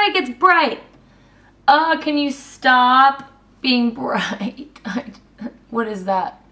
break, it's bright. Can you stop being bright? What is that?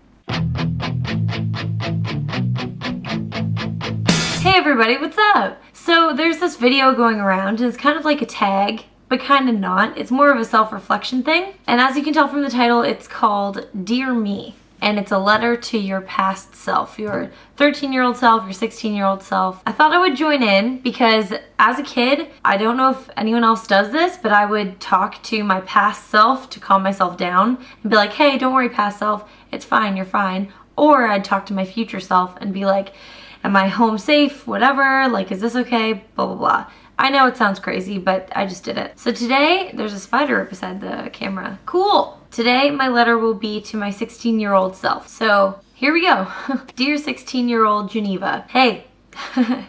Hey everybody, what's up? So there's this video going around and it's kind of like a tag, but kind of not. It's more of a self-reflection thing. And as you can tell from the title, it's called Dear Me. And it's a letter to your past self, your 13-year-old self, your 16-year-old self. I thought I would join in because as a kid, I don't know if anyone else does this, but I would talk to my past self to calm myself down and be like, hey, don't worry, past self, it's fine, you're fine. Or I'd talk to my future self and be like, am I home safe, whatever, like, is this okay, blah, blah, blah. I know it sounds crazy, but I just did it. So today, there's a spider up beside the camera. Cool. Today, my letter will be to my 16-year-old self. So here we go. Dear 16-year-old Geneva. Hey,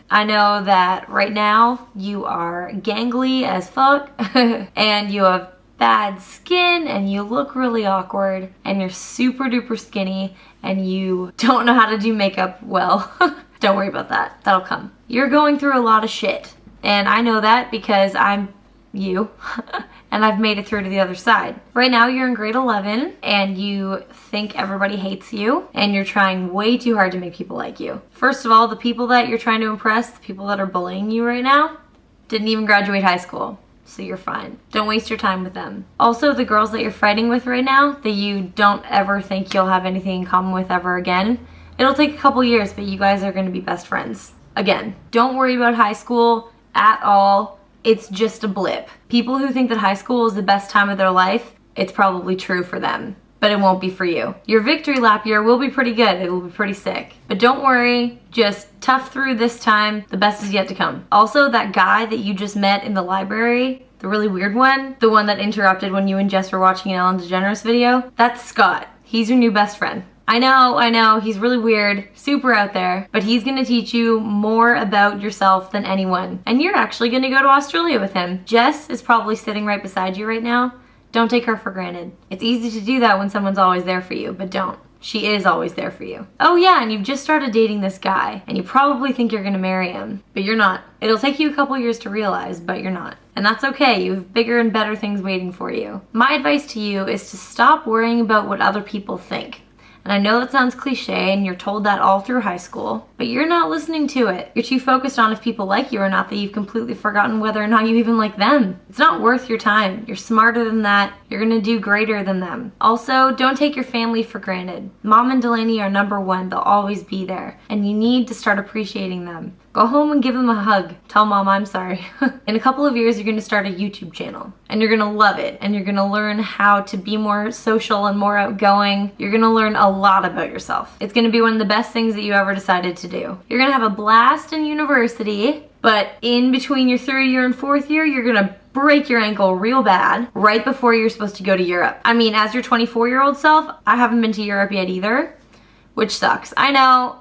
I know that right now you are gangly as fuck and you have bad skin and you look really awkward and you're super duper skinny and you don't know how to do makeup well. Don't worry about that. That'll come. You're going through a lot of shit. And I know that because I'm you and I've made it through to the other side. Right now you're in grade 11 and you think everybody hates you and you're trying way too hard to make people like you. First of all, the people that you're trying to impress, the people that are bullying you right now, didn't even graduate high school. So you're fine. Don't waste your time with them. Also, the girls that you're fighting with right now that you don't ever think you'll have anything in common with ever again, it'll take a couple years, but you guys are gonna be best friends. Again, don't worry about high school at all. It's just a blip. People who think that high school is the best time of their life, it's probably true for them, but it won't be for you. Your victory lap year will be pretty good. It will be pretty sick. But don't worry, just tough through this time. The best is yet to come. Also, that guy that you just met in the library, the really weird one, the one that interrupted when you and Jess were watching an Ellen DeGeneres video, that's Scott. He's your new best friend. I know, he's really weird, super out there, but he's gonna teach you more about yourself than anyone. And you're actually gonna go to Australia with him. Jess is probably sitting right beside you right now. Don't take her for granted. It's easy to do that when someone's always there for you, but don't. She is always there for you. Oh yeah, and you've just started dating this guy, and you probably think you're gonna marry him, but you're not. It'll take you a couple years to realize, but you're not. And that's okay, you have bigger and better things waiting for you. My advice to you is to stop worrying about what other people think. And I know that sounds cliche and you're told that all through high school, but you're not listening to it. You're too focused on if people like you or not that you've completely forgotten whether or not you even like them. It's not worth your time. You're smarter than that. You're gonna do greater than them. Also, don't take your family for granted. Mom and Delaney are number one. They'll always be there. And you need to start appreciating them. Go home and give them a hug. Tell mom I'm sorry. In a couple of years, you're gonna start a YouTube channel and you're gonna love it and you're gonna learn how to be more social and more outgoing. You're gonna learn a lot about yourself. It's gonna be one of the best things that you ever decided to do. You're gonna have a blast in university, but in between your third year and fourth year, you're gonna break your ankle real bad right before you're supposed to go to Europe. I mean, as your 24-year-old self, I haven't been to Europe yet either, which sucks. I know.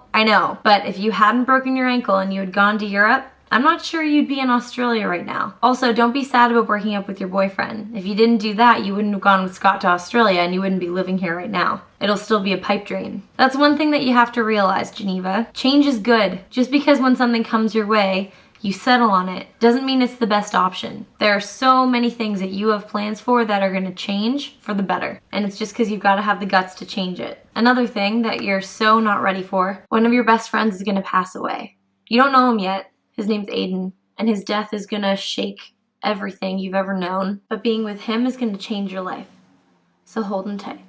But if you hadn't broken your ankle and you had gone to Europe, I'm not sure you'd be in Australia right now. Also, don't be sad about breaking up with your boyfriend. If you didn't do that, you wouldn't have gone with Scott to Australia and you wouldn't be living here right now. It'll still be a pipe dream. That's one thing that you have to realize, Geneva. Change is good. Just because when something comes your way, you settle on it, doesn't mean it's the best option. There are so many things that you have plans for that are gonna change for the better. And it's just because you've gotta have the guts to change it. Another thing that you're so not ready for, one of your best friends is gonna pass away. You don't know him yet. His name's Aiden, and his death is gonna shake everything you've ever known. But being with him is gonna change your life. So hold him tight.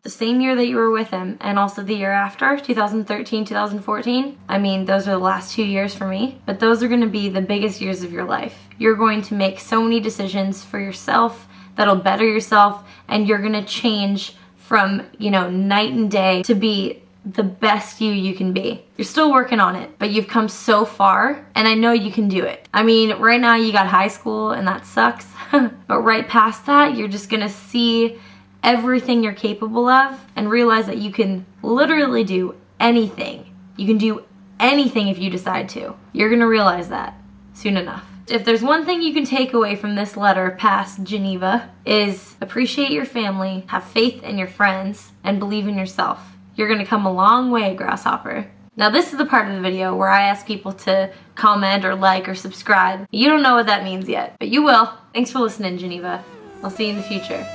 The same year that you were with him, and also the year after, 2013, 2014, I mean, those are the last 2 years for me, but those are gonna be the biggest years of your life. You're going to make so many decisions for yourself that'll better yourself, and you're gonna change from, night and day to be the best you can be. You're still working on it, but you've come so far, and I know you can do it. I mean, right now you got high school, and that sucks, but right past that, you're just gonna see everything you're capable of and realize that you can literally do anything. You can do anything if you decide to. You're gonna realize that soon enough. If there's one thing you can take away from this letter past Geneva is appreciate your family, have faith in your friends, and believe in yourself. You're gonna come a long way, Grasshopper. Now this is the part of the video where I ask people to comment or like or subscribe. You don't know what that means yet, but you will. Thanks for listening, Geneva. I'll see you in the future.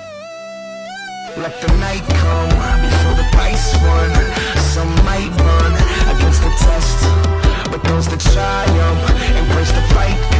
Let the night come before the price run. Some might run against the test, but those that triumph embrace the fight.